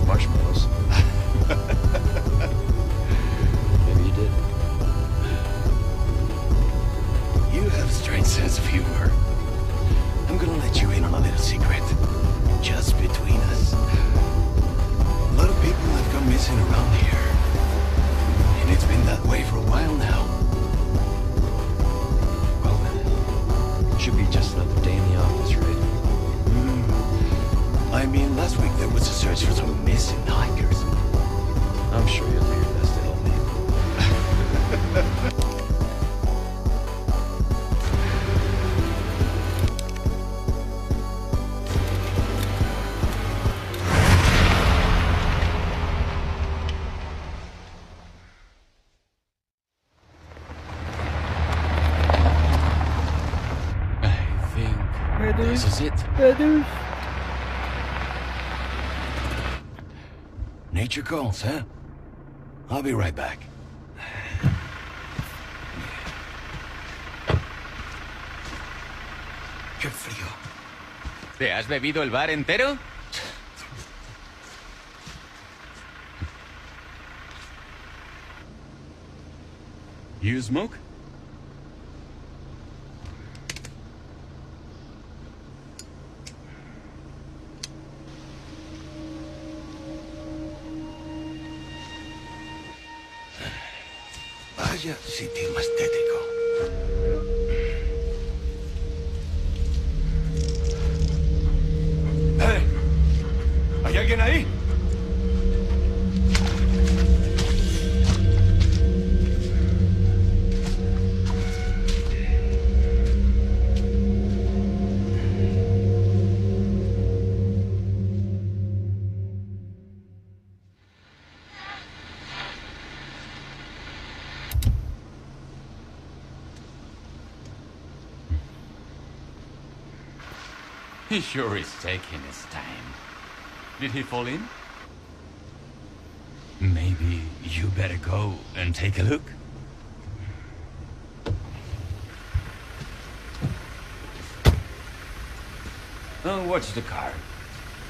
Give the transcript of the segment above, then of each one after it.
marshmallows. Maybe you did. You have a strange sense of humor. I'm gonna let you in on a little secret. Just between us. A lot of people have gone missing around here. And it's been that way for a while now. Well, should be just another day in the office, right? I mean, last week there was a search for some missing hikers. I'm sure you'll do your best to help me. This is it. Nature calls, huh? I'll be right back. Qué frío. ¿Te has bebido el bar entero? You smoke? Vaya sitio más tétrico. ¡Hey! ¿Hay alguien ahí? He sure is taking his time. Did he fall in? Maybe you better go and take a look. Oh, watch the car.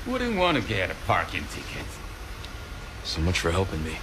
Wouldn't want to get a parking ticket. So much for helping me.